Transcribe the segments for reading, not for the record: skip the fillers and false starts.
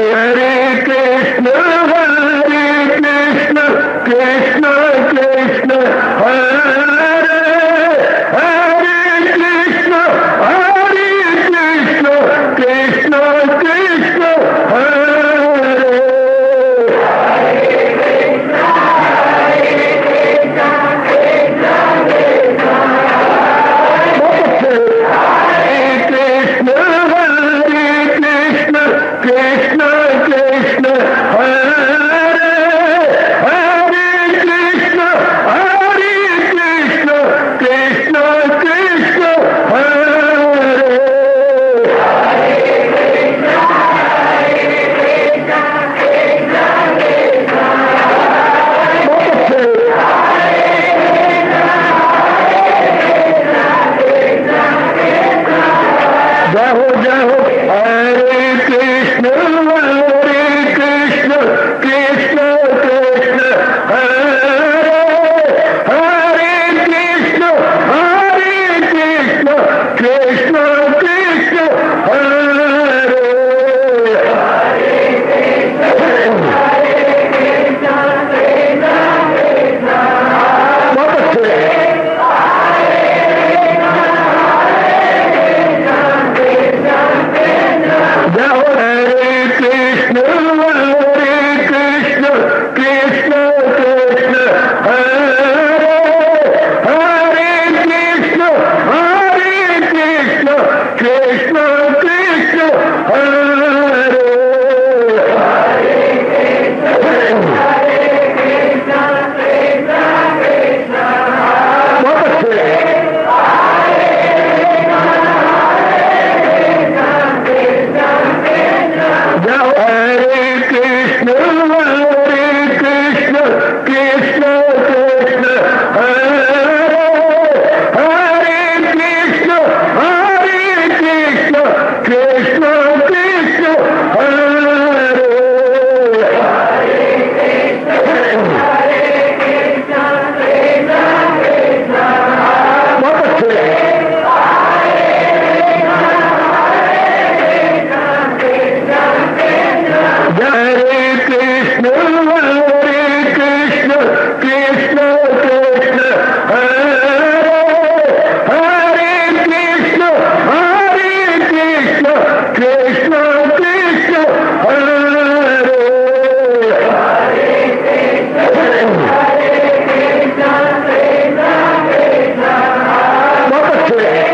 हरे कृष्ण कृष्ण कृष्ण हरे हरे कृष्ण कृष्ण कृष्ण हरे कृष्ण कृष्ण हरे हरे कृष्ण कृष्ण कृष्ण हरे जय हो हरे कृष्ण कृष्ण कृष्ण हरे हरे कृष्ण कृष्ण कृष्ण हरे बहुत अच्छे जय हो हरे कृष्ण कृष्ण कृष्ण हरे हरे कृष्ण कृष्ण कृष्ण हरे बहुत अच्छे जय हो हरे कृष्ण कृष्ण कृष्ण हरे हरे कृष्ण कृष्ण कृष्ण हरे बहुत अच्छे हरे कृष्ण कृष्ण हरे हरे कृष्ण कृष्ण कृष्ण हरे बहुत अच्छे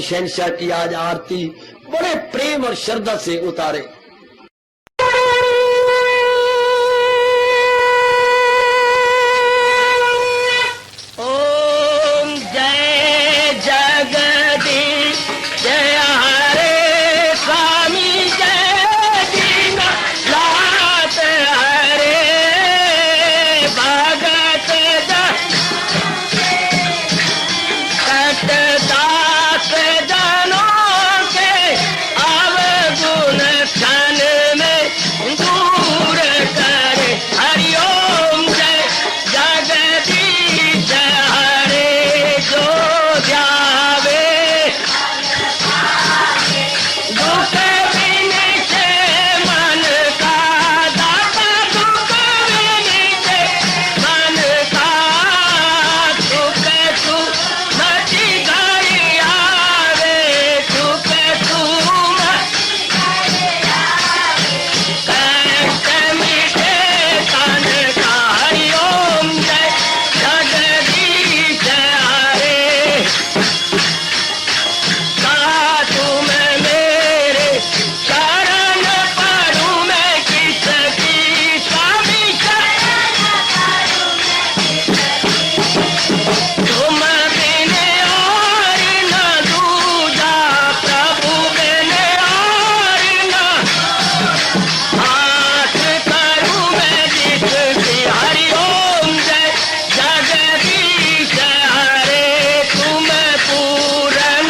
शहंशाह की आज आरती बड़े प्रेम और श्रद्धा से उतारे। ओम जय जगदीश जय हरे स्वामी जय दीनानाथ हरे भगत दास जनों के अवगुण क्षण में दूर करे। हरिओम जय जगदीश हरे जो ध्यावे दुख विनिचे मन का दाता दुख विनिचे मन का सुख तू मची घड़ी आवे सुख तू कष्ट मिटे तन का। हरिओम जय जगदीश हरे तुम मेरे शरण पड़ूं मैं किसकी स्वामी तुम बिन और न दूजा प्रभु बिन और न हाथ करूं मैं जिसकी। हरिओम जय जगदीश हरे तुम पूरन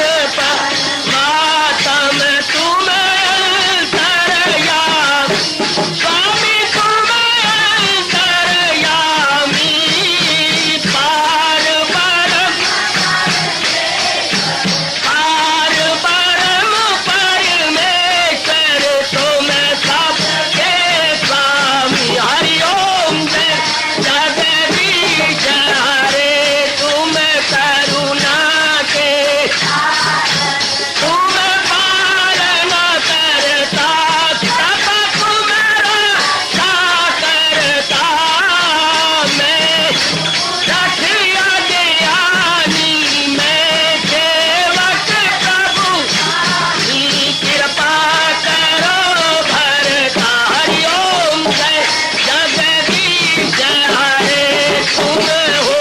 मातम तुम अंतरयामी स्वामी तुम अंतरयामी पार परम परमेश्वर तुम सबके स्वामी। हरिओम जय जगदीश हरे तुम करुणा के तुम पालन करता सब तुम रक्षा करता। मैं रखिया ज्ञानी मैं सेवक प्रभु की कृपा करो भरता। हरिओम जय जगदीश हरे तुम हो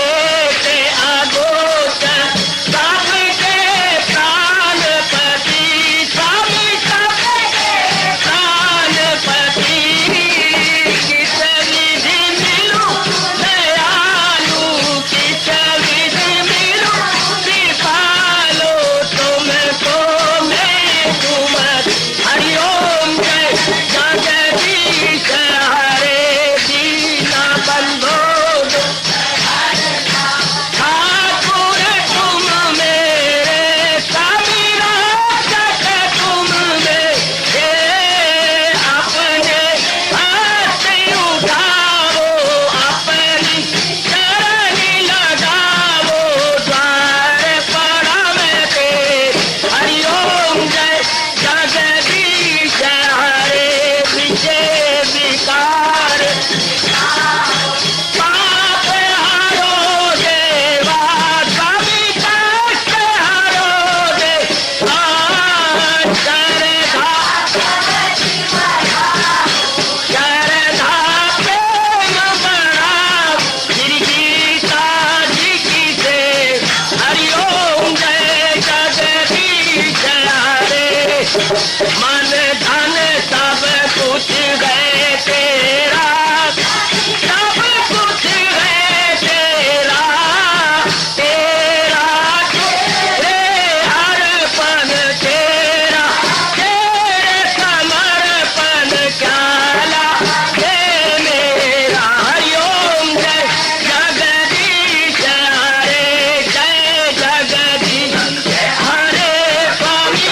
एक अगोचर सबके प्राणपति स्वामी सबके प्राणपति। किस विधि मिलूं दयालु किस विधि मिलूं कृपालु तुमको मैं तुम। हरिओम जय जगदीश हरे दीना बंधो ठाकुर तुम मेरे स्वामी रक्षक तुम मेरे अपने हाथ उठाओ अपनी चरणी लगाओ द्वार पड़ा मैं तेरे। हरिओम जय जगदीश हरे विजय विकार पाप हरो देवा स्वामी कष्ट हरो देवा श्रद्धा प्रेम बढ़ाओ श्री गीता जी की से। हरिओम जय जगदीश हरे मन धन सब कुछ है तेरा सब कुछ है तेरा तेरा तेरे अर्पण तेरा तेरे समर्पण क्या हे मेरा। हरिओम जय जगदीश हरे जय जगदीश हरे स्वामी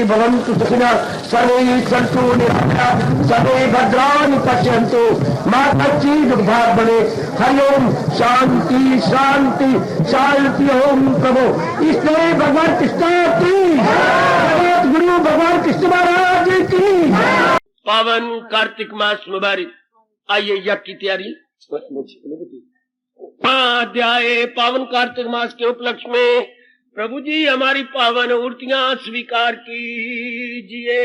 भवन्तु सुखिनः सर्वे सन्तु निरामयाः सर्वे भद्राणि पश्यन्तु मा कश्चित् दुःखात् भवेत्। हरि ओम शांति शांति शांति। ओम प्रभु इसलिए भगवान कृष्ण की जगत गुरु भगवान कृष्ण महाराज की। पावन कार्तिक मास मुबारक। आइए यज्ञ की तैयारी। अध्याय पावन कार्तिक मास के उपलक्ष्य में प्रभु जी हमारी पावन मूर्तियां स्वीकार कीजिए।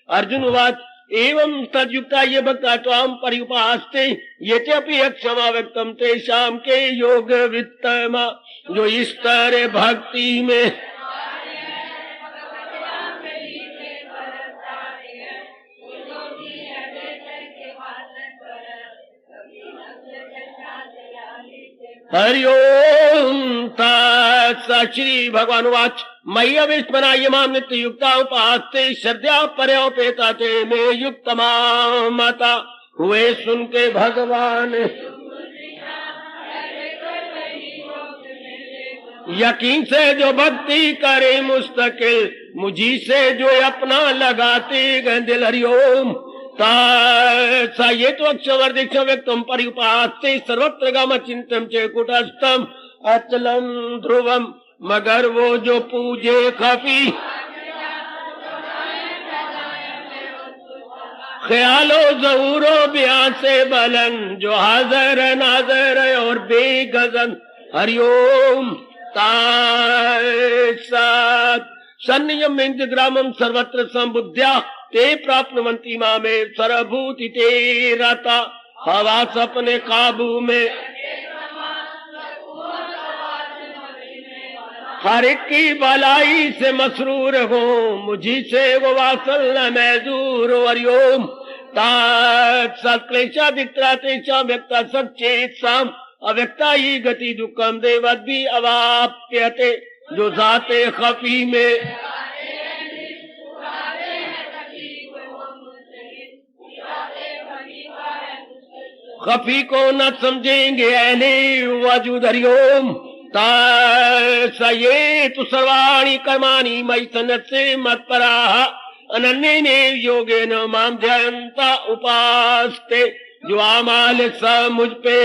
अर्जुन वाच एवं तद्युक्ता ये भक्ता त्वाम पर्युपास्ते ये चपि क्षमा व्यक्तम तेषाम के योग वित्तमा जो इस तरह भक्ति में हरि ओम तत्सत्। श्री भगवान वाच मयि अविस्मराय माम नित्य युक्ता उपास्ते श्रद्धा पर्योपेता ते में युक्त माता हुए सुन के भगवान यकीन से जो भक्ति करे मुस्तकिल मुझी से जो अपना लगाते गए दिल। हरि ओम सा ये तो अक्षर दीक्ष व्यक्तम परिपास्ते सर्वत्र गम चिंतम चे कुटस्थम अचलम ध्रुवम मगर वो जो पूजे खफी ख्यालो जहूरो बयान से बलन जो हाजर नाजर और बेगजन। हरिओम तासात संयम इंद्र ग्रामम सर्वत्र संबुद्ध्या ते प्राप्नुवन्ति मामे सर्वभूति ते रता। हवास अपने काबू में हर एक की भलाई से मसरूर हो मुझी से वो वासल न महजूर। हरिओम तत्सत् दिक्ता तेषा व्यक्ता सचेत साम अव्यक्ता ही गति दुखम देवद्भि अवाप्यते जो जाते खफी में खफी को न समझेंगे अहले वजूद। हरिओम ये तो सर्वाणी कर्माणि मयि सन्न्यस्य मत्पराः अनन्येन योगेन माम ध्यायन्ता उपास्ते जो आमाल सब मुझ पे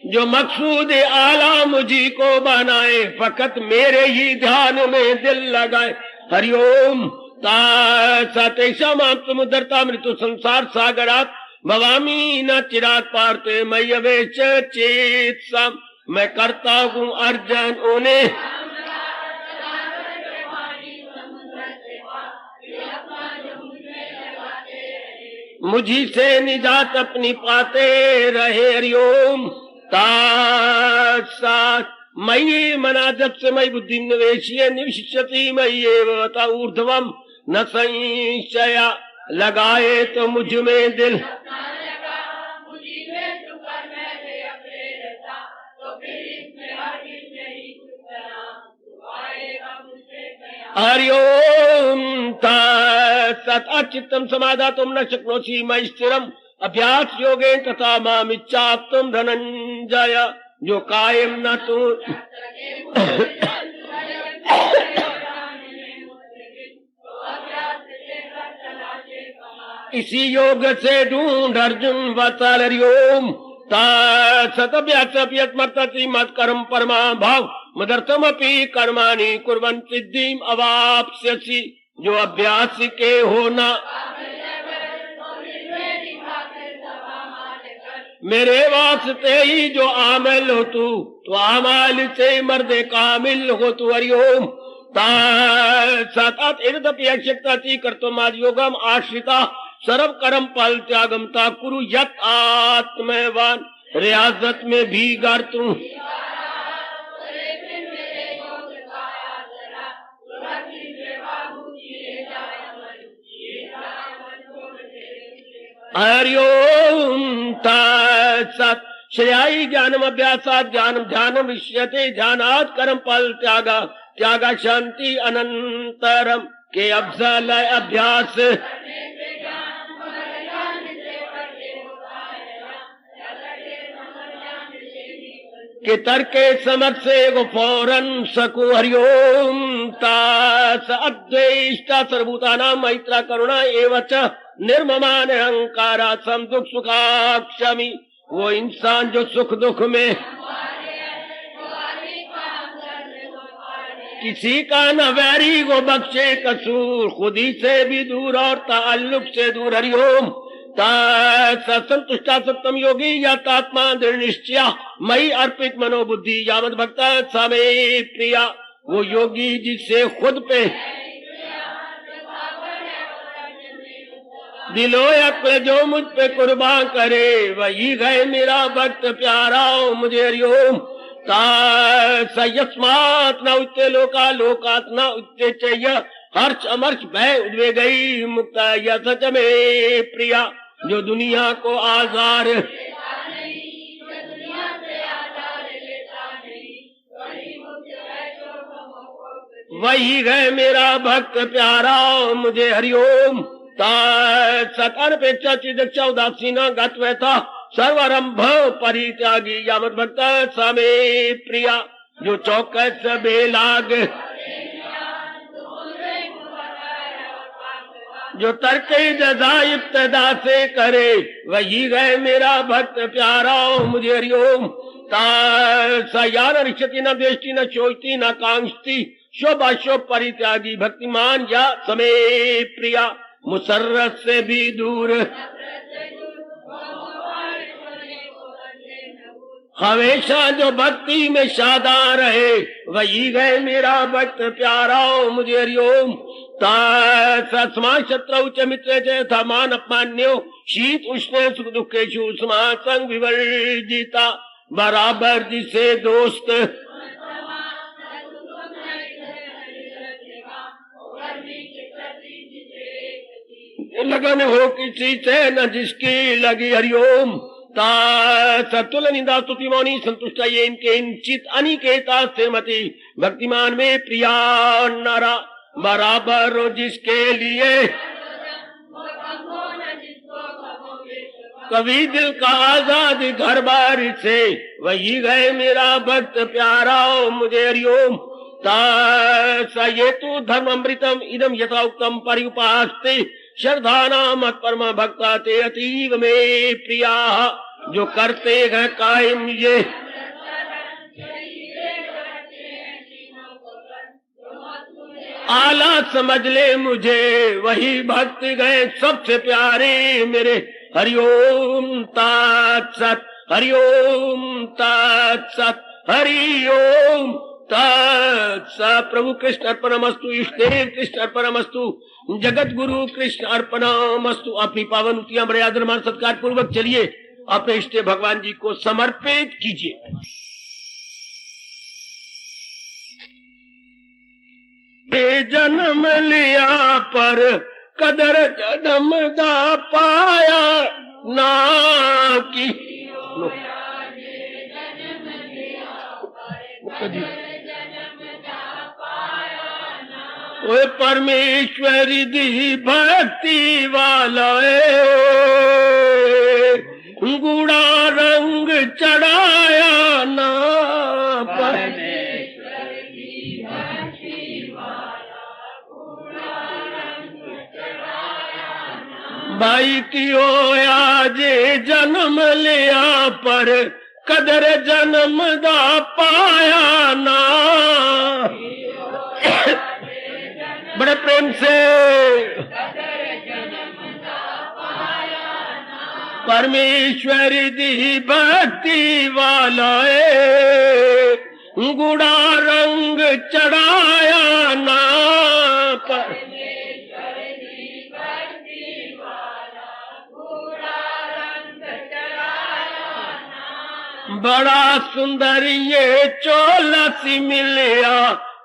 जो मकसूद आला मुझी को बनाए फकत मेरे ही ध्यान में दिल लगाए। हरिओम तेषाम समुद्रता मृत्यु संसार सागरात भवामी न चिराग पारते मयि अवेश चेत सम मैं करता हूँ अर्जन उन्हें मुझी से निजात अपनी पाते रहे। हरिओम तत्सत् मयि मनाजत से मयि बुद्धि निवेश्य निविशति मयि एवं ऊर्ध्वम न संशया लगाए तो मुझ में दिल। हरिओम तत्सत् अचित्तम समाधातुम न शक्नोषि मयि स्थिरम अभ्यास योगेन तथा माम इच्छाप्तुम धनंजय जो कायम न तू इसी योग से ढूंढ अर्जुन वत्सल। हरिओम तत्सत् मत कर्म परमा भाव मदर्थमपि कर्माणि कुर्वन् सिद्धिम अवाप्स्यसि जो अभ्यास के होना मेरे वास्ते ही जो आमिल हो तू तो आमाल से मर्दे कामिल हो तू। हरिओम तत्सत् इदपि अशक्ति कर्तुम योगम आश्रिता सर्व कर्म फल त्यागम ता कुरु यत आत्मवान रियाजत में भी गर तू। हरिओम तत्सत् श्रेयाई ज्ञानम अभ्यासात् ज्ञानम ध्यानम विष्यते ध्यानात् कर्म फल त्यागा त्यागा शांति अनंतरम के अफजल अभ्यास। के तर्के समझ से गो फौरन सकु हरिओम तास अद्वेष्टा सर्वभूता नाम मैत्रा करुणा एवच निर्ममा निरंकारा सम दुख सुखाक्षमी। वो इंसान जो सुख दुख में किसी का न वैरी वो बख्शे कसूर, खुदी से भी दूर और ताल्लुक से दूर हरिओम संतुष्टा सप्तम योगी या तात्मा दृढ़ निश्चया मई अर्पित मनोबुद्धि यावत भक्ता समे प्रिया। वो योगी जिससे खुद पे दिलो अक्ल जो मुझ पे कुर्बान करे, वही गए मेरा भक्त प्यारा मुझे हरिओम यस्मात् न उच्च लोका लोकात् न उच्च चय हर्ष अमर्ष भय उद्वेगई मुक्ता या सच में प्रिया। जो दुनिया को आजार वही है मेरा भक्त प्यारा मुझे हरिओम सतर्पेक्षा चिदक्षा उदासीना गत्वैथा सर्वारंभ परित्यागी यावत भक्त समे प्रिया। जो चौकस बेलाग जो तर्क जजा इब्तदा से करे, वही गए मेरा भक्त प्यारा मुझे हरिओम रिक्षति न द्वेष्टि न शोचती न कांक्षती शोभाशोभ परित्यागी भक्तिमान या समे प्रिया। मुसर्रत से भी दूर हमेशा जो भक्ति में शादा रहे, वही गए मेरा भक्त प्यारा मुझे हरिओम समान शत्रु च मित्र च थमान अपमान्यो शीत उष्ण सुख दुखेशु समा संग विवर्जिता। बराबर जिसे दोस्त लगन हो किसी से न जिसकी लगी हरिओम सतुल निंदा स्तुति मौनी संतुष्ट ये इनके इंचित अनिकेता से मति भक्तिमान में प्रिया नारा। बराबर जिसके लिए कभी दिल का आजाद घर बार से, वही गए मेरा भक्त प्यारा मुझे हरिओम ये तु धर्म अमृतम इदम यथा उक्तम परिउपास्ते श्रद्धाना मत परम भक्ता ते अतीव में प्रिया। जो करते हैं कायम ये आला समझ ले मुझे, वही भक्त गए सबसे प्यारे मेरे हरिओम तत्सत हरिओम तत्सत हरिओम तत्सत। प्रभु कृष्ण अर्पणमस्तु, इष्टदेव कृष्ण अर्पणमस्तु, जगत गुरु कृष्ण अर्पणमस्तु। अपनी पावन उतियां बड़े आदर मान सत्कार पूर्वक चलिए अपने इष्ट भगवान जी को समर्पित कीजिए। जन्म लिया पर कदर जन्म दा पाया ना की ओए परमेश्वरी दी भक्ति वाला गुड़ा रंग चढ़ाया ना भाई कियो आज जन्म लिया पर कदर जन्म दा पाया ना। बड़े प्रेम से परमेश्वर दी भक्ति वाला गुड़ा रंग चढ़ाया ना पर बड़ा सुंदर ये चोला सी मिलिया,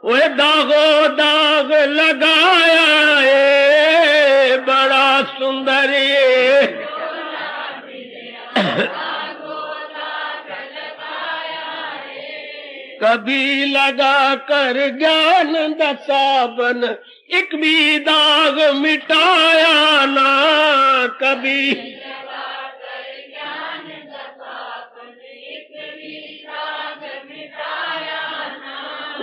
वो दागो दाग लगाया है। बड़ा सुंदर ये कभी लगा कर ज्ञान दसाबन एक भी दाग मिटाया ना। कभी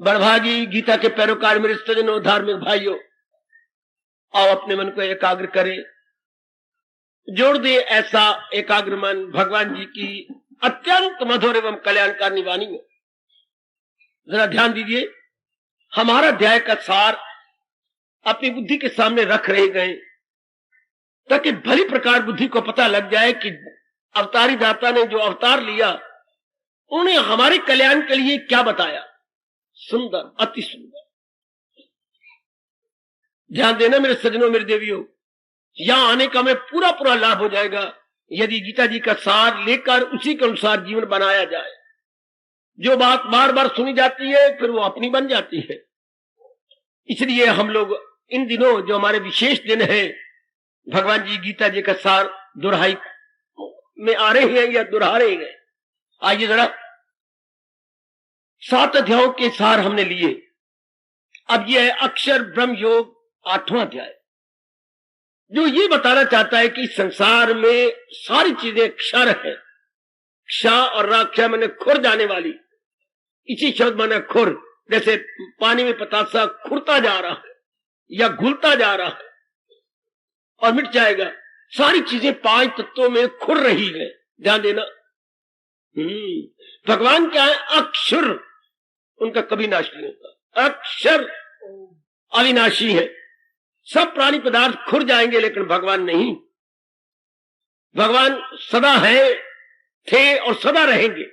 बड़भागी गीता के पैरोकार मेरे सज्जनों, धार्मिक भाइयों, आओ अपने मन को एकाग्र करें, जोड़ दे ऐसा एकाग्र मन भगवान जी की अत्यंत मधुर एवं कल्याणकारी वाणी में। जरा ध्यान दीजिए, हमारा अध्याय का सार अपनी बुद्धि के सामने रख रहे गए ताकि भली प्रकार बुद्धि को पता लग जाए कि अवतारी दाता ने जो अवतार लिया उन्हें हमारे कल्याण के लिए क्या बताया। सुंदर, अति सुंदर। ध्यान देना मेरे सज्जनों, मेरे देवियों, यहां आने का हमें पूरा पूरा लाभ हो जाएगा यदि गीता जी का सार लेकर उसी के अनुसार जीवन बनाया जाए। जो बात बार बार सुनी जाती है फिर वो अपनी बन जाती है। इसलिए हम लोग इन दिनों जो हमारे विशेष दिन है, भगवान जी गीता जी का सार दोहराई में आ रहे हैं या दोहरा रहे हैं। आइए जरा 7 अध्यायों के सार हमने लिए। अब यह है अक्षर ब्रह्म योग 8वां अध्याय, जो ये बताना चाहता है कि संसार में सारी चीजें क्षर है। क्षा और राक्षा मैंने खुर जाने वाली, इसी शब्द मैंने खुर, जैसे पानी में पतासा खुरता जा रहा है या घुलता जा रहा है और मिट जाएगा। सारी चीजें 5 तत्वों में खुर रही है। ध्यान देना। भगवान क्या है? अक्षर, उनका कभी नाश नहीं होता। अक्षर अविनाशी है। सब प्राणी पदार्थ खुर जाएंगे लेकिन भगवान नहीं। भगवान सदा है, थे और सदा रहेंगे।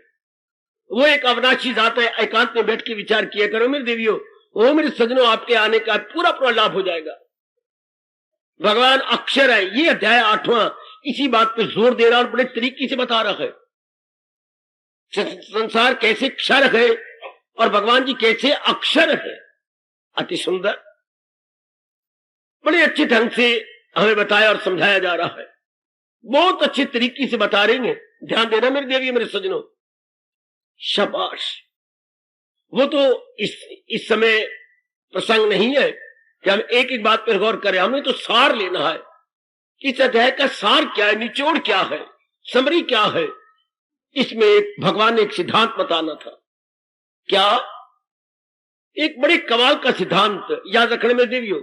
वो एक अविनाशी जात है। एकांत में बैठ के विचार किया करो मेरे देवियों, ओ मेरे सज्जनों, आपके आने का पूरा पूरा लाभ हो जाएगा। भगवान अक्षर है। ये अध्याय 8वां इसी बात पे जोर दे रहा और बड़े तरीके से बता रहा है संसार कैसे क्षर है और भगवान जी कैसे अक्षर है। अति सुंदर, बड़े अच्छे ढंग से हमें बताया और समझाया जा रहा है। बहुत अच्छे तरीके से बता रहे हैं। ध्यान देना मेरे देवी, मेरे सज्जनों, शाबाश। वो तो इस समय प्रसंग नहीं है कि हम एक एक बात पर गौर करें। हमें तो सार लेना है। इस अध्याय का सार क्या है, निचोड़ क्या है, समरी क्या है। इसमें एक भगवान ने एक सिद्धांत बताना था। क्या? एक बड़े कमाल का सिद्धांत याद रखने में देवियों।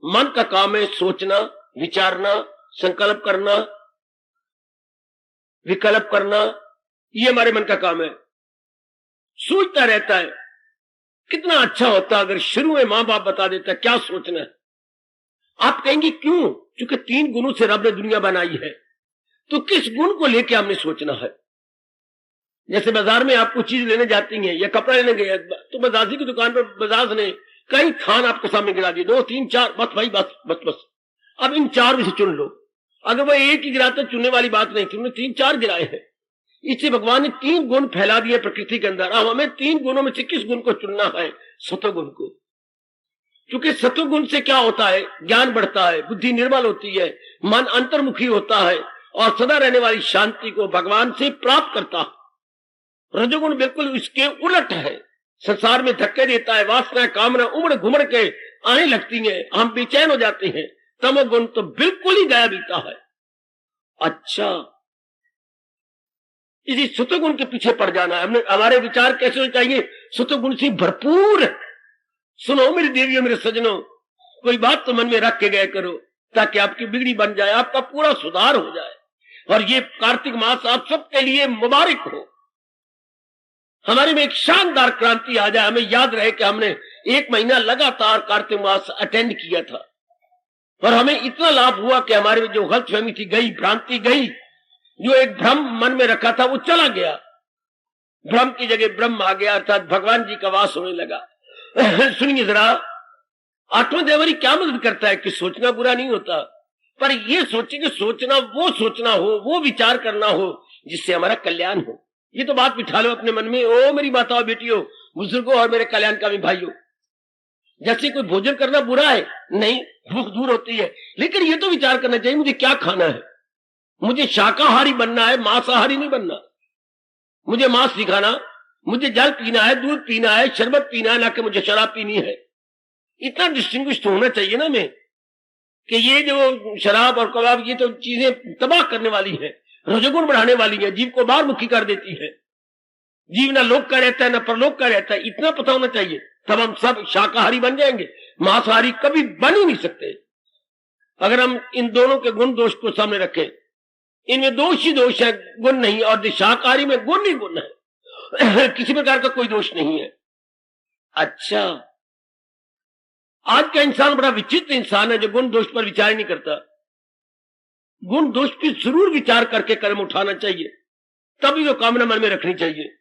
मन का काम है सोचना, विचारना, संकल्प करना, विकल्प करना। ये हमारे मन का काम है। सोचता रहता है। कितना अच्छा होता अगर शुरू में मां बाप बता देता क्या सोचना है। आप कहेंगे क्यों? क्योंकि 3 गुणों से रब ने दुनिया बनाई है, तो किस गुण को लेकर हमने सोचना है। जैसे बाजार में आपको चीज लेने जाती हैं या कपड़ा लेने गए तो बजाजी की दुकान पर बजाज ने कई थान आपके सामने गिरा दिए, 2, 3, 4, बस भाई बस बस बस। अब इन 4 में से चुन लो। अगर वो एक ही गिराते चुनने वाली बात नहीं थी, उन्होंने 3-4 गिराए हैं। इससे भगवान ने 3 गुण फैला दिए प्रकृति के अंदर। अब हमें 3 गुणों में से किस गुण को चुनना है? सत्वगुण को। क्योंकि सत्वगुण से क्या होता है? ज्ञान बढ़ता है, बुद्धि निर्मल होती है, मन अंतर्मुखी होता है और सदा रहने वाली शांति को भगवान से प्राप्त करता है। रजोगुण बिल्कुल इसके उलट है, संसार में धक्के देता है। वासना कामना उमड़ घुमड़ के आने लगती है, हम बेचैन हो जाते हैं। तमोगुण तो बिल्कुल ही गया बीता है। अच्छा, इसी सत्वगुण के पीछे पड़ जाना है। हमने हमारे विचार कैसे होने चाहिए? सत्वगुण से भरपूर। सुनो मेरी देवियों, मेरे सज्जनों, कोई बात तो मन में रख के गए करो ताकि आपकी बिगड़ी बन जाए, आपका पूरा सुधार हो जाए। और ये कार्तिक मास आप सबके लिए मुबारक हो। हमारे में एक शानदार क्रांति आ जाए। हमें याद रहे कि हमने 1 महीना लगातार कार्तिक मास अटेंड किया था और हमें इतना लाभ हुआ कि हमारे में जो गलतफहमी थी गई, भ्रांति गई, जो एक भ्रम मन में रखा था वो चला गया। भ्रम की जगह ब्रह्म आ गया, अर्थात भगवान जी का वास होने लगा। सुनिए जरा, 8वां देवरी क्या मदद करता है कि सोचना बुरा नहीं होता, पर ये सोचे कि सोचना हो, वो विचार करना हो जिससे हमारा कल्याण हो। ये तो बात बिठा लो अपने मन में। ओ मेरी माताओं, बेटियों, बुजुर्गों और मेरे कल्याणकामी भाइयों, जैसे कोई भोजन करना बुरा है नहीं, भूख दूर होती है, लेकिन ये तो विचार करना चाहिए मुझे क्या खाना है। मुझे शाकाहारी बनना है, मांसाहारी नहीं बनना। मुझे मांस नहीं खाना, मुझे जल पीना है, दूध पीना है, शरबत पीना है, ना कि मुझे शराब पीनी है। इतना डिस्टिंग्विश होना चाहिए ना मैं, कि ये जो शराब और कबाब ये तो चीजें तबाह करने वाली है, रजोगुण बढ़ाने वाली है, जीव को बाहर मुखी कर देती है। जीव ना लोक का रहता है ना परलोक का रहता है, इतना पता होना चाहिए। तब हम सब शाकाहारी बन जाएंगे, मांसाहारी कभी बन ही नहीं सकते। अगर हम इन दोनों के गुण दोष को सामने रखें, इनमें दोष ही दोष है, गुण नहीं। और शाकाहारी में गुण ही गुण है, किसी प्रकार का कोई दोष नहीं है। अच्छा, आज का इंसान बड़ा विचित्र इंसान है जो गुण दोष पर विचार ही नहीं करता। गुण दोष की जरूर विचार करके कदम उठाना चाहिए, तभी वो कामना मन में रखनी चाहिए।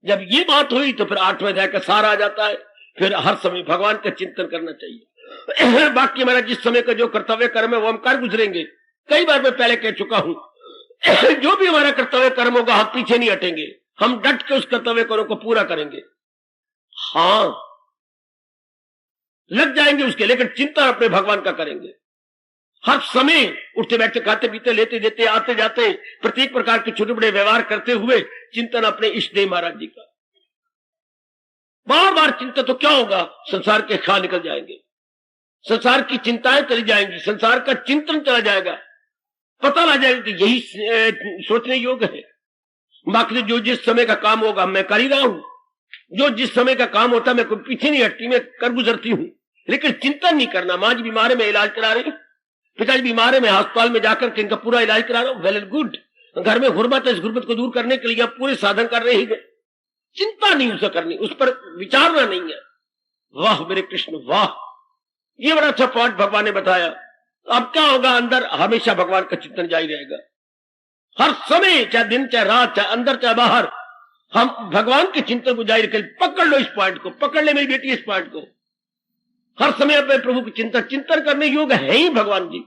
जब ये बात हुई तो फिर 8वें अध्याय का सार आ जाता है। फिर हर समय भगवान का चिंतन करना चाहिए। बाकी हमारा जिस समय का जो कर्तव्य कर्म है वो हम कर गुजरेंगे। कई बार मैं पहले कह चुका हूं, जो भी हमारा कर्तव्य कर्म होगा हम पीछे नहीं हटेंगे, हम डट के उस कर्तव्य कर्म को पूरा करेंगे। हाँ, लग जाएंगे उसके, लेकिन चिंता अपने भगवान का करेंगे। हर समय उठते बैठते खाते पीते लेते देते आते जाते प्रत्येक प्रकार के छोटे बड़े व्यवहार करते हुए चिंतन अपने इष्ट देव महाराज जी का। बार बार चिंता तो क्या होगा, संसार के ख्याल निकल जाएंगे, संसार की चिंताएं चली जाएंगी, संसार का चिंतन चला जाएगा। पता लग जाएगा कि यही सोचने योग्य है। बाकी जो जिस समय का काम होगा मैं कर ही रहा हूं, जो जिस समय का काम होता है मैं कोई पीछे नहीं हटती, मैं कर गुजरती हूं, लेकिन चिंतन नहीं करना। मां जी बीमार है, मैं इलाज करा रही हूं, पिताजी बीमार है, मैं अस्पताल में जाकर के इनका पूरा इलाज करा रहा हूं, वेल एंड गुड। घर में गुर्बत है, इस गुर्बत को दूर करने के लिए आप पूरे साधन कर रहे हैं, चिंता नहीं उसे करनी, उस पर विचारना नहीं है। वाह मेरे कृष्ण वाह, ये बड़ा अच्छा पॉइंट भगवान ने बताया। अब क्या होगा, अंदर हमेशा भगवान का चिंतन जारी रहेगा। हर समय, चाहे दिन चाहे रात, चाहे अंदर चाहे बाहर, हम भगवान के चिंतन को जारी रखें। पकड़ लो इस पॉइंट को, पकड़ ले मेरी बेटी इस पॉइंट को। हर समय अपने प्रभु की चिंतन करने योग्य है ही भगवान जी।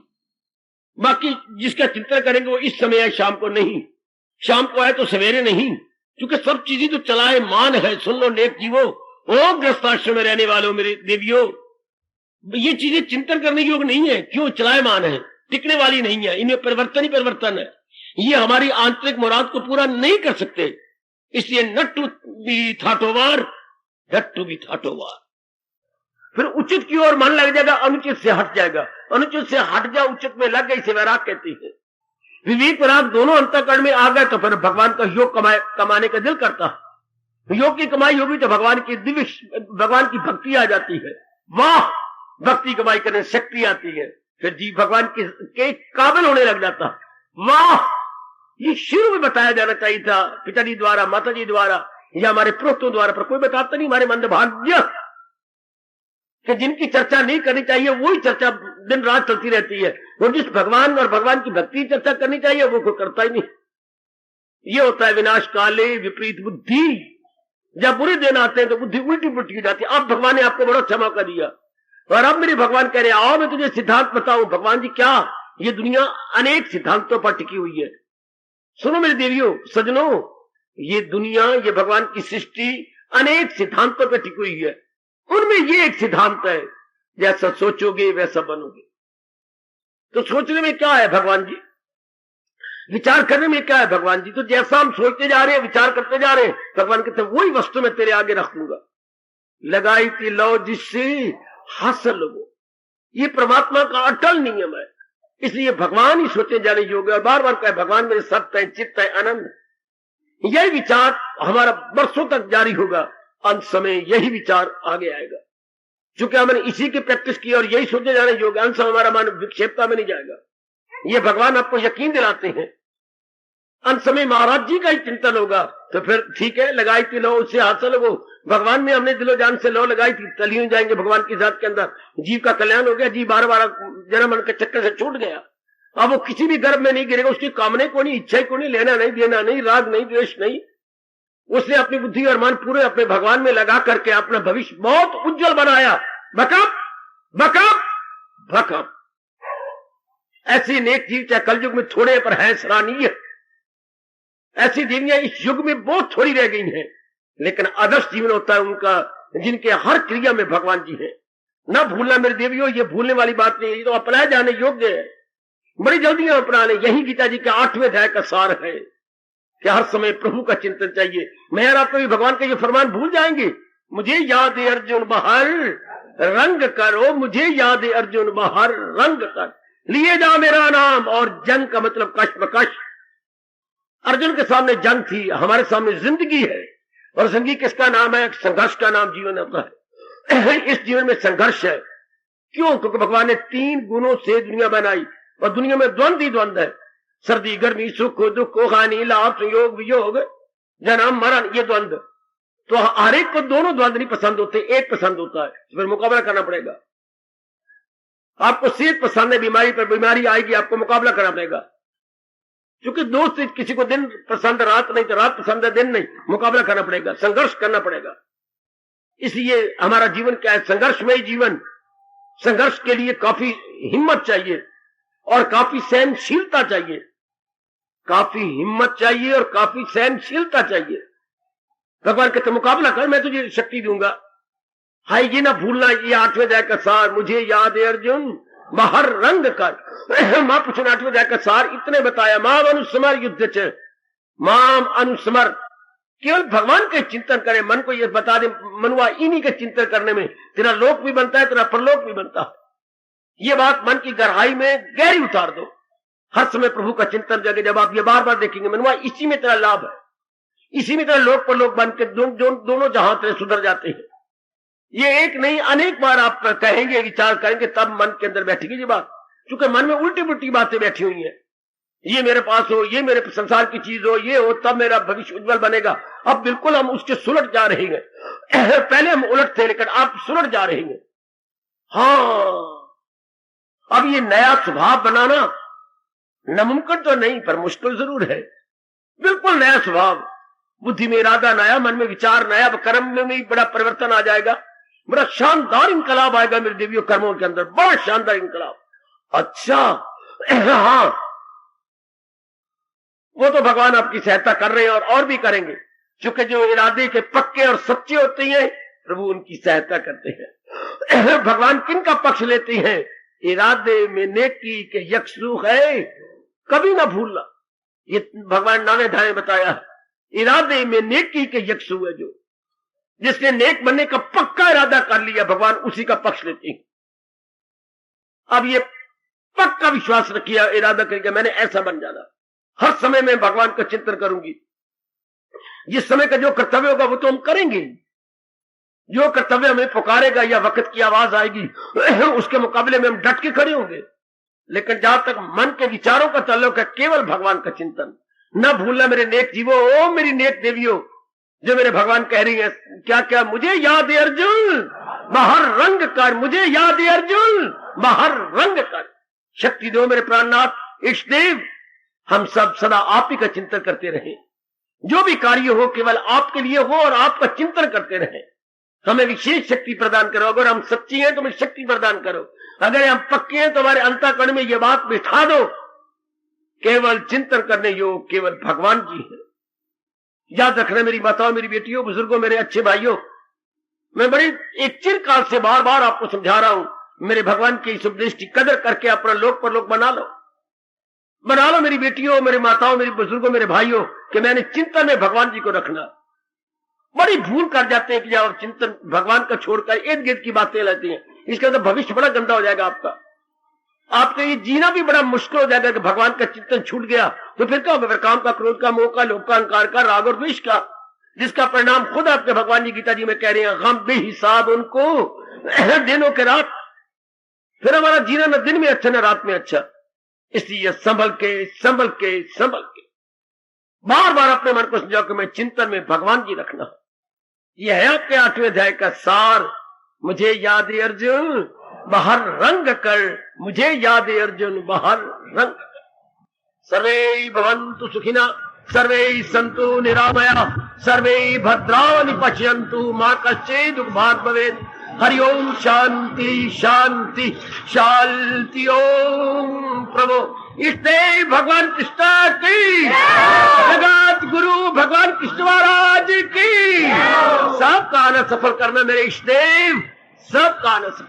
बाकी जिसका चिंतन करेंगे वो इस समय है, शाम को नहीं। शाम को है तो सवेरे नहीं, क्योंकि सब चीजें तो चलाए मान है। सुन लो नेक जीवो, ओ गृहस्थाश्रम में रहने वालों मेरे देवियों, ये चीजें चिंतन करने योग्य नहीं है। क्यों? चलायमान है, टिकने वाली नहीं है, इनमें परिवर्तन ही परिवर्तन है। ये हमारी आंतरिक मुराद को पूरा नहीं कर सकते। इसलिए not to be thought over, not to be thought over. फिर उचित की ओर मन लग जाएगा, अनुचित से हट जाएगा, अनुचित से हट जा उचित में लग गई, से वैराग कहती है। विवेक वैराग दोनों अंतःकरण में आ गए तो फिर भगवान का योग कमाने का दिल करता। योग की कमाई होगी तो भगवान की भक्ति आ जाती है। वाह, भक्ति कमाई करने शक्ति आती है, फिर जी भगवान के काबिल होने लग जाता। वाह, ये शुरू में बताया जाना चाहिए था, पिताजी द्वारा, माताजी द्वारा या हमारे पुरोहितों द्वारा, पर कोई बताता नहीं। हमारे मंदभाग्य कि जिनकी चर्चा नहीं करनी चाहिए वही चर्चा दिन रात चलती रहती है, और जिस भगवान और भगवान की भक्ति चर्चा करनी चाहिए वो कोई करता ही नहीं। ये होता है विनाश काले विपरीत बुद्धि। जब बुरे दिन आते हैं तो बुद्धि उल्टी पुल्टी हो जाती है। अब भगवान ने आपको बड़ा अच्छा मौका दिया, और अब मेरे भगवान कह रहे आओ मैं तुझे सिद्धांत बताऊं। भगवान जी क्या, ये दुनिया अनेक सिद्धांतों पर टिकी हुई है। सुनो मेरे देवियों सज्जनों, ये दुनिया, ये भगवान की सृष्टि अनेक सिद्धांतों पर टिकी हुई है। उनमें ये एक सिद्धांत है, जैसा सोचोगे वैसा बनोगे। तो सोचने में क्या है भगवान जी, विचार करने में क्या है भगवान जी। तो जैसा हम सोचते जा रहे हैं, विचार करते जा रहे हैं, भगवान कहते हैं वही वस्तु मैं तेरे आगे रख दूंगा। लगाई थी लो जिससे हासिल हो, ये परमात्मा का अटल नियम है। इसलिए भगवान ही सोचे जाने योग्य, और बार बार कहे भगवान मेरे सत्य है, चित्त है, आनंद। यही विचार हमारा वर्षों तक जारी होगा, अंत समय यही विचार आगे आएगा। क्योंकि हमने इसी की प्रैक्टिस की और यही सोचे जाने योग्य, अंत समय हमारा मन विक्षेपता में नहीं जाएगा। ये भगवान आपको यकीन दिलाते हैं। अंत समय महाराज जी का ही चिंतन होगा तो फिर ठीक है, लगाई थी लो उससे हासिल हो। भगवान में हमने दिलो जान से लो लगाई थी, तली जाएंगे भगवान की जात के अंदर, जीव का कल्याण हो गया। जीव 12 जन्म मन के चक्कर से छूट गया, अब वो किसी भी गर्भ में नहीं गिरेगा। उसकी कामने को नहीं, इच्छा को नहीं, लेना नहीं, देना नहीं, राग नहीं, द्वेष नहीं। उसने अपनी बुद्धि और मन पूरे अपने भगवान में लगा करके अपना भविष्य बहुत उज्जवल बनाया। Backup backup backup. ऐसी नेक जीव चाहे कलयुग में थोड़े पर है सराहनीय। ऐसी देवियां इस युग में बहुत थोड़ी रह गई हैं, लेकिन आदर्श जीवन होता है उनका जिनके हर क्रिया में भगवान जी है। ना भूलना मेरे देवियों, ये भूलने वाली बात नहीं है, ये तो अपनाए जाने योग्य है। बड़ी जल्दी हम अपना लें। यही गीता जी के 8वें अध्याय का सार है कि हर समय प्रभु का चिंतन चाहिए। मैं और आप कभी भगवान का ये फरमान भूल जाएंगे, मुझे याद है अर्जुन बहर रंग करो, मुझे याद है अर्जुन बहर रंग कर, लिए जा मेरा नाम, और जंग का मतलब कश्मकश। अर्जुन के सामने जंग थी, हमारे सामने जिंदगी है। और जिंदगी किसका नाम है? संघर्ष का नाम जीवन होता है। इस जीवन में संघर्ष है। क्यों? क्योंकि भगवान ने 3 गुणों से दुनिया बनाई और दुनिया में द्वंद ही द्वंद है। सर्दी, गर्मी, सुख, दुख, हानि, लाभ, संयोग, वियोग, जन्म, मरण, ये द्वंद। तो हर एक को दोनों द्वंद नहीं पसंद होते, एक पसंद होता है, फिर मुकाबला करना पड़ेगा। आपको सेहत पसंद है, बीमारी पर बीमारी आएगी, आपको मुकाबला करना पड़ेगा। क्योंकि दोस्त किसी को दिन पसंद, रात नहीं, तो रात पसंद है, दिन नहीं, मुकाबला करना पड़ेगा, संघर्ष करना पड़ेगा। इसलिए हमारा जीवन क्या है? संघर्षमय जीवन। संघर्ष के लिए काफी हिम्मत चाहिए और काफी सहनशीलता चाहिए। काफी हिम्मत चाहिए और काफी सहनशीलता चाहिए। भगवान कहते मुकाबला कर, मैं तुझे शक्ति दूंगा। हाय, ये ना भूलना, ये 8वें अध्याय का सार, मुझे याद है अर्जुन बाहर रंग कर। मां पूछो 8वें अध्याय का सार इतने बताया। माम अनुस्मर युद्ध च, माम अनुस्मर, केवल भगवान के चिंतन करे। मन को ये बता दे, मनुआ इन्हीं के चिंतन करने में तेरा लोक भी बनता है, तेरा परलोक भी बनता है। ये बात मन की गहराई में गहरी उतार दो। हर समय प्रभु का चिंतन जगे, जब आप ये बार बार देखेंगे, मनुआ इसी में तेरा लाभ है, इसी में तेरा लोक परलोक बन के दोनों जहां तेरे सुधर जाते हैं। ये एक नहीं, अनेक बार आप कहेंगे, विचार करेंगे, तब मन के अंदर बैठेगी ये बात। क्योंकि मन में उल्टी पुल्टी बातें बैठी हुई हैं। ये मेरे पास हो, ये मेरे संसार की चीज हो, ये हो, तब मेरा भविष्य उज्जवल बनेगा। अब बिल्कुल हम उसके सुलट जा रहे हैं। पहले हम उलट थे, लेकिन आप सुलट जा रहे हैं। हाँ, अब ये नया स्वभाव बनाना नामुमकिन तो नहीं, पर मुश्किल जरूर है। बिल्कुल नया स्वभाव, बुद्धि में इरादा नया, मन में विचार नया, कर्म में भी बड़ा परिवर्तन आ जाएगा। बड़ा शानदार इनकलाब आएगा मेरे देवियों कर्मों के अंदर, बड़ा शानदार इनकलाब। अच्छा, हाँ, वो तो भगवान आपकी सहायता कर रहे हैं और भी करेंगे। क्योंकि जो इरादे के पक्के और सच्चे होते हैं, प्रभु उनकी सहायता करते हैं। भगवान किन का पक्ष लेते हैं? इरादे में नेकी के यकसू है, कभी ना भूलना। ये भगवान 9वें अध्याय में बताया। इरादे में नेकी के यकसू है, जो जिसने नेक बनने का पक्का इरादा कर लिया, भगवान उसी का पक्ष लेते हैं। अब ये पक्का विश्वास रखिए, इरादा करके मैंने ऐसा बन जाना, हर समय मैं भगवान का चिंतन करूंगी। जिस समय का जो कर्तव्य होगा वो तो हम करेंगे। जो कर्तव्य हमें पुकारेगा या वक्त की आवाज आएगी, उसके मुकाबले में हम डट के खड़े होंगे। लेकिन जहां तक मन के विचारों का ताल्लुक है, केवल भगवान का चिंतन। न भूलना मेरे नेक जीवो, ओ मेरी नेक देवियों, जो मेरे भगवान कह रही है क्या क्या, मुझे याद है अर्जुन बाहर रंग कर, मुझे याद है अर्जुन बाहर रंग कर। शक्ति दो मेरे प्राणनाथ इष्ट देव, हम सब सदा आप ही का चिंतन करते रहे। जो भी कार्य हो केवल आपके लिए हो और आपका चिंतन करते रहे। हमें विशेष शक्ति प्रदान करो। अगर हम सच्ची हैं तो हमें शक्ति प्रदान करो। अगर हम पक्के हैं तो हमारे अंतःकरण में यह बात बिठा दो, केवल चिंतन करने योग केवल भगवान जी है। याद रखना मेरी माताओं, मेरी बेटियों, बुजुर्गों, मेरे अच्छे भाइयों, मैं बड़ी एक चिरकाल से बार बार आपको समझा रहा हूं, मेरे भगवान के इस उपदेश की कदर करके अपना लोक पर लोक बना लो। बना लो मेरी बेटियों, मेरी माताओं, मेरी बुजुर्गों, मेरे भाइयों, कि मैंने चिंतन में भगवान जी को रखना। बड़ी भूल कर जाते हैं कि जब चिंतन भगवान का छोड़कर इर्द गिर्द की बातें लेते हैं, इसके अंदर भविष्य बड़ा गंदा हो जाएगा आपका। आपका ये जीना भी बड़ा मुश्किल हो जाएगा कि भगवान का चिंतन छूट गया तो फिर क्या होगा? फिर काम का, क्रोध का, मोह का, लोभ का, अहंकार का, राग और द्वेष का, जिसका परिणाम खुद आपके भगवान जी गीता जी में कह रहे हैं, हम बेहिसाब उनको दिनों के रात। फिर हमारा जीना न दिन में अच्छा न रात में अच्छा। इसलिए संभल के संभल के संभल के बार बार अपने मन को समझाओ कि मैं चिंतन में भगवान जी रखना। यह है आपके 8वें अध्याय का सार। मुझे याद है अर्जुन बाहर रंग कर, मुझे याद है अर्जुन बाहर रंग कर। सर्वे भवन्तु सुखिना, सर्वे सन्तु निरामया, सर्वे भद्राणि पश्यन्तु, मा कश्चित् दुःखभाग् भवेत्। हरि ओम शांति शांति शांति। ओम प्रभु इष्टे भगवान कृष्ण की, जगत गुरु भगवान कृष्ण महाराज की। सबका आना सफल करना मेरे इष्ट देव, सबका आना सफल।